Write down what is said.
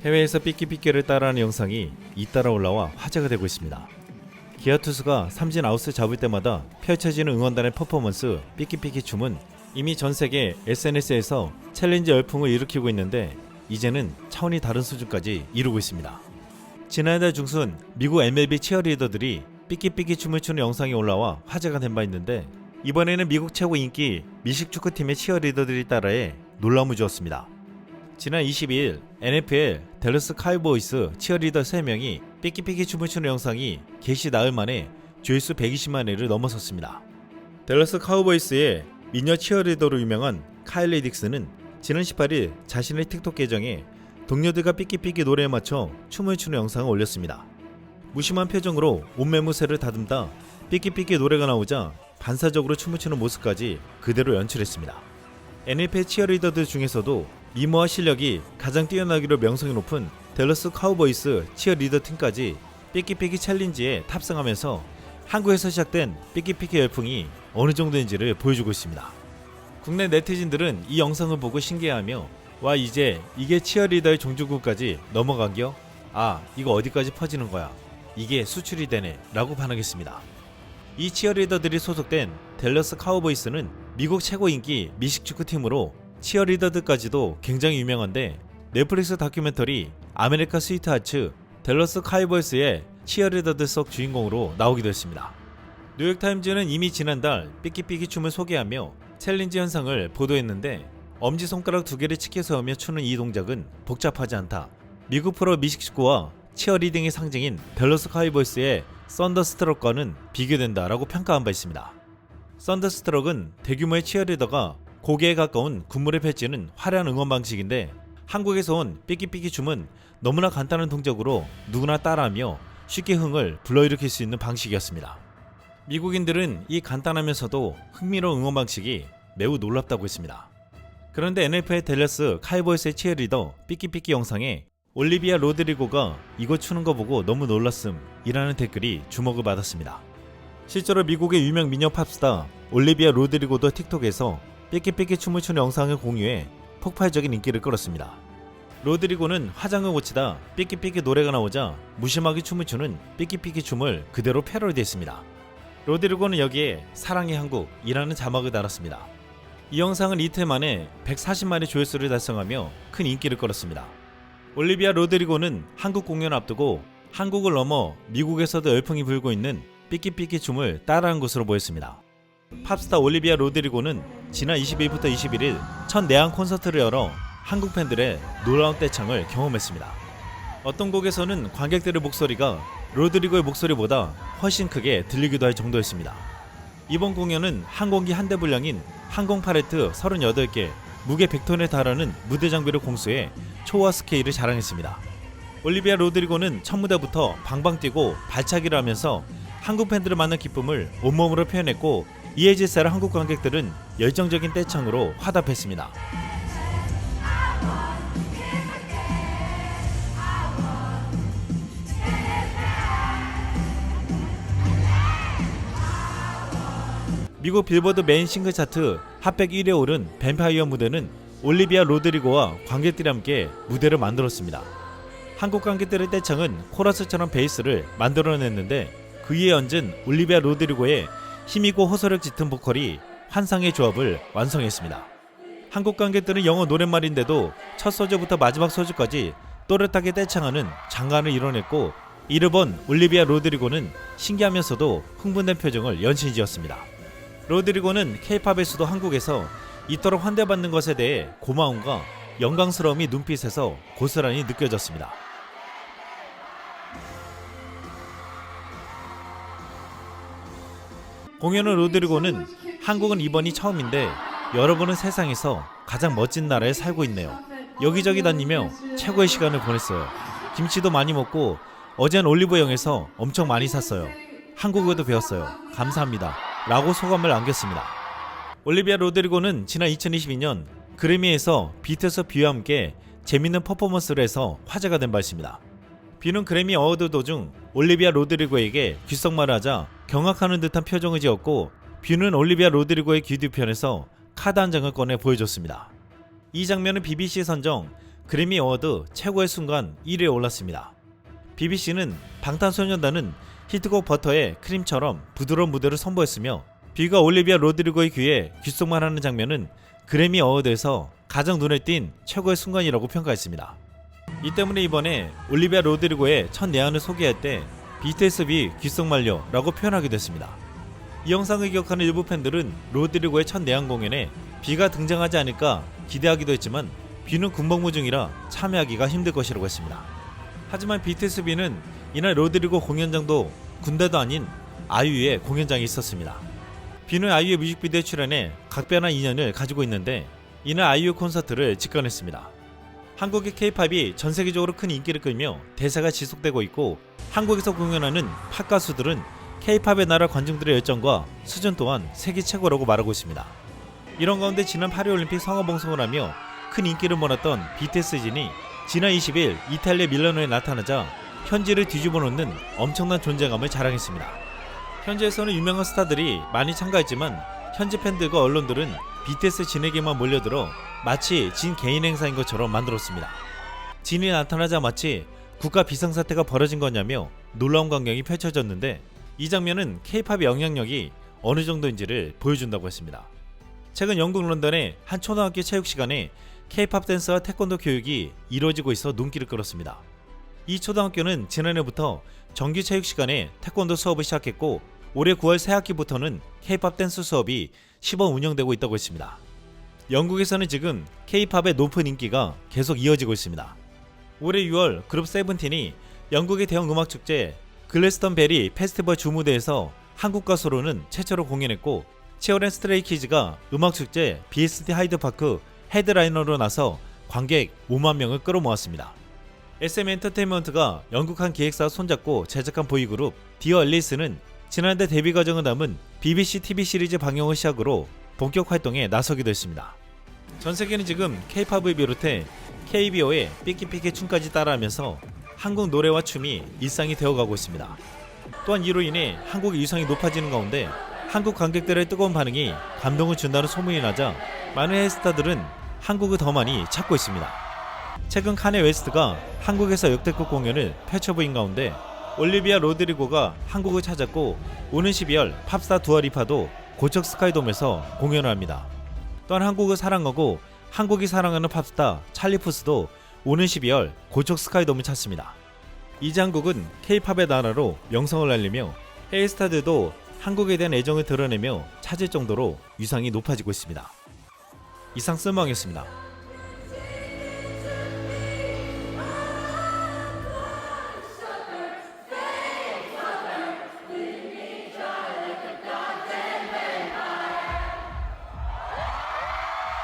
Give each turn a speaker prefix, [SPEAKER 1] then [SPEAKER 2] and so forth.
[SPEAKER 1] 해외에서 삐끼삐끼를 따라하는 영상이 잇따라 올라와 화제가 되고 있습니다. 기아 투수가 삼진 아웃을 잡을 때마다 펼쳐지는 응원단의 퍼포먼스 삐끼삐끼 춤은 이미 전 세계 SNS에서 챌린지 열풍을 일으키고 있는데 이제는 차원이 다른 수준까지 이루고 있습니다. 지난달 중순 미국 MLB 치어리더들이 삐끼삐끼 춤을 추는 영상이 올라와 화제가 된 바 있는데 이번에는 미국 최고 인기 미식 축구팀의 치어리더들이 따라해 놀라움을 주었습니다. 지난 22일 NFL 댈러스 카우보이스 치어리더 3명이 삐끼삐끼 춤을 추는 영상이 개시 나흘 만에 조회수 120만 회를 넘어섰습니다. 댈러스 카우보이스의 미녀 치어리더로 유명한 카일리 딕스는 지난 18일 자신의 틱톡 계정에 동료들과 삐끼삐끼 노래에 맞춰 춤을 추는 영상을 올렸습니다. 무심한 표정으로 옷매무새를 다듬다 삐끼삐끼 노래가 나오자 반사적으로 춤을 추는 모습까지 그대로 연출했습니다. NFL 치어리더들 중에서도 미모와 실력이 가장 뛰어나기로 명성이 높은 댈러스 카우보이스 치어리더 팀까지 삐끼삐끼 챌린지에 탑승하면서 한국에서 시작된 삐끼삐끼 열풍이 어느 정도인지를 보여주고 있습니다. 국내 네티즌들은 이 영상을 보고 신기해하며 와 이제 이게 치어리더의 종주국까지 넘어간겨? 아 이거 어디까지 퍼지는 거야? 이게 수출이 되네 라고 반응했습니다. 이 치어리더들이 소속된 댈러스 카우보이스는 미국 최고 인기 미식축구팀으로 치어리더들까지도 굉장히 유명한데 넷플릭스 다큐멘터리 아메리카 스위트하츠 댈러스 카우보이스의 치어리더들 속 주인공으로 나오기도 했습니다. 뉴욕타임즈는 이미 지난달 삐끼삐끼 춤을 소개하며 챌린지 현상을 보도했는데 엄지손가락 2개를 치켜 세우며 추는 이 동작은 복잡하지 않다. 미국 프로 미식축구와 치어리딩의 상징인 댈러스 카우보이스의 썬더스트럭과는 비교된다라고 평가한 바 있습니다. 썬더스트럭은 대규모의 치어리더가 고개에 가까운 군무를 펼치는 화려한 응원 방식인데 한국에서 온 삐끼삐끼 춤은 너무나 간단한 동작으로 누구나 따라하며 쉽게 흥을 불러일으킬 수 있는 방식이었습니다. 미국인들은 이 간단하면서도 흥미로운 응원 방식이 매우 놀랍다고 했습니다. 그런데 NFL 댈러스 카우보이스의 치어리더 삐끼삐끼 영상에 올리비아 로드리고가 이거 추는 거 보고 너무 놀랐음 이라는 댓글이 주목을 받았습니다. 실제로 미국의 유명 미녀 팝스타 올리비아 로드리고도 틱톡에서 삐끼삐끼 춤을 추는 영상을 공유해 폭발적인 인기를 끌었습니다. 로드리고는 화장을 고치다 삐끼삐끼 노래가 나오자 무심하게 춤을 추는 삐끼삐끼 춤을 그대로 패러디했습니다. 로드리고는 여기에 사랑의 한국이라는 자막을 달았습니다. 이 영상은 이틀 만에 140만의 조회수를 달성하며 큰 인기를 끌었습니다. 올리비아 로드리고는 한국 공연을 앞두고 한국을 넘어 미국에서도 열풍이 불고 있는 삐끼삐끼 춤을 따라한 것으로 보였습니다. 팝스타 올리비아 로드리고는 지난 20일부터 21일 첫 내한 콘서트를 열어 한국 팬들의 놀라운 떼창을 경험했습니다. 어떤 곡에서는 관객들의 목소리가 로드리고의 목소리보다 훨씬 크게 들리기도 할 정도였습니다. 이번 공연은 항공기 한 대 분량인 항공 팔레트 38개, 무게 100톤에 달하는 무대 장비를 공수해 초호화 스케일을 자랑했습니다. 올리비아 로드리고는 첫 무대부터 방방 뛰고 발차기를 하면서 한국 팬들을 만난 기쁨을 온몸으로 표현했고 이에 질세를 한국 관객들은 열정적인 떼창으로 화답했습니다. 미국 빌보드 메인 싱글 차트 핫백 1위에 오른 뱀파이어 무대는 올리비아 로드리고와 관객들이 함께 무대를 만들었습니다. 한국 관객들의 떼창은 코러스처럼 베이스를 만들어냈는데 그 위에 얹은 올리비아 로드리고의 힘있고 호소력 짙은 보컬이 환상의 조합을 완성했습니다. 한국 관객들은 영어 노랫말인데도 첫 소절부터 마지막 소절까지 또렷하게 떼창하는 장관을 이뤄냈고 이를 본 올리비아 로드리고는 신기하면서도 흥분된 표정을 연신 지었습니다. 로드리고는 K-팝에서도 한국에서 이토록 환대받는 것에 대해 고마움과 영광스러움이 눈빛에서 고스란히 느껴졌습니다. 공연 후 로드리고는 한국은 이번이 처음인데 여러분은 세상에서 가장 멋진 나라에 살고 있네요. 여기저기 다니며 최고의 시간을 보냈어요. 김치도 많이 먹고 어젠 올리브영에서 엄청 많이 샀어요. 한국어도 배웠어요. 감사합니다. 라고 소감을 남겼습니다. 올리비아 로드리고는 지난 2022년 그래미에서 비트스 뷰와 함께 재밌는 퍼포먼스를 해서 화제가 된 바 있습니다. 뷰는 그래미 어워드 도중 올리비아 로드리고에게 귓속말을 하자 경악하는 듯한 표정을 지었고 뷰는 올리비아 로드리고의 귀 뒤편에서 카드 한 장을 꺼내 보여줬습니다. 이 장면은 BBC 선정 그래미 어워드 최고의 순간 1위에 올랐습니다. BBC는 방탄소년단은 히트곡 버터의 크림처럼 부드러운 무대를 선보였으며 뷔가 올리비아 로드리고의 귀에 귓속말 하는 장면은 그래미 어워드에서 가장 눈에 띈 최고의 순간이라고 평가했습니다. 이 때문에 이번에 올리비아 로드리고의 첫 내한을 소개할 때 BTS 뷔 귓속말려 라고 표현하기도 했습니다. 이 영상을 기억하는 일부 팬들은 로드리고의 첫 내한 공연에 뷔가 등장하지 않을까 기대하기도 했지만 뷔는 군복무 중이라 참여하기가 힘들 것이라고 했습니다. 하지만 BTS 뷔는 이날 로드리고 공연장도 군대도 아닌 아이유의 공연장에 있었습니다. 뷔는 아이유의 뮤직비디오에 출연해 각별한 인연을 가지고 있는데 이날 아이유 콘서트를 직관했습니다. 한국의 K-팝이 전 세계적으로 큰 인기를 끌며 대세가 지속되고 있고 한국에서 공연하는 팝 가수들은 K-팝의 나라 관중들의 열정과 수준 또한 세계 최고라고 말하고 있습니다. 이런 가운데 지난 파리올림픽 성화봉송을 하며 큰 인기를 몰았던 BTS 진이 지난 20일 이탈리아 밀라노에 나타나자 현지를 뒤집어 놓는 엄청난 존재감을 자랑했습니다. 현지에서는 유명한 스타들이 많이 참가했지만 현지 팬들과 언론들은 BTS 진에게만 몰려들어 마치 진 개인 행사인 것처럼 만들었습니다. 진이 나타나자 마치 국가 비상사태가 벌어진 거냐며 놀라운 광경이 펼쳐졌는데 이 장면은 K-팝의 영향력이 어느 정도인지를 보여준다고 했습니다. 최근 영국 런던의 한 초등학교 체육 시간에 K-팝 댄스와 태권도 교육이 이루어지고 있어 눈길을 끌었습니다. 이 초등학교는 지난해부터 정규 체육 시간에 태권도 수업을 시작했고 올해 9월 새학기부터는 K-팝 댄스 수업이 시범 운영되고 있다고 했습니다. 영국에서는 지금 K-팝의 높은 인기가 계속 이어지고 있습니다. 올해 6월 그룹 세븐틴이 영국의 대형 음악축제 글래스턴베리 페스티벌 주무대에서 한국 가수로는 최초로 공연했고 치어앤 스트레이키즈가 음악축제 BST 하이드파크 헤드라이너로 나서 관객 5만 명을 끌어모았습니다. SM 엔터테인먼트가 영국 한 기획사와 손잡고 제작한 보이그룹 디어 앨리스는 지난해 데뷔 과정을 담은 BBC TV 시리즈 방영을 시작으로 본격 활동에 나서기도 했습니다. 전 세계는 지금 K-팝을 비롯해 KBO의 삐끼삐끼 춤까지 따라하면서 한국 노래와 춤이 일상이 되어가고 있습니다. 또한 이로 인해 한국의 위상이 높아지는 가운데 한국 관객들의 뜨거운 반응이 감동을 준다는 소문이 나자 많은 해외스타들은 한국을 더 많이 찾고 있습니다. 최근 카네 웨스트가 한국에서 역대급 공연을 펼쳐보인 가운데 올리비아 로드리고가 한국을 찾았고 오는 12월 팝스타 두아리파도 고척 스카이돔에서 공연을 합니다. 또한 한국을 사랑하고 한국이 사랑하는 팝스타 찰리푸스도 오는 12월 고척 스카이돔을 찾습니다. 이제 한국은 K-팝의 나라로 명성을 알리며 해외 스타들도 한국에 대한 애정을 드러내며 찾을 정도로 위상이 높아지고 있습니다. 이상 쓸모왕이었습니다.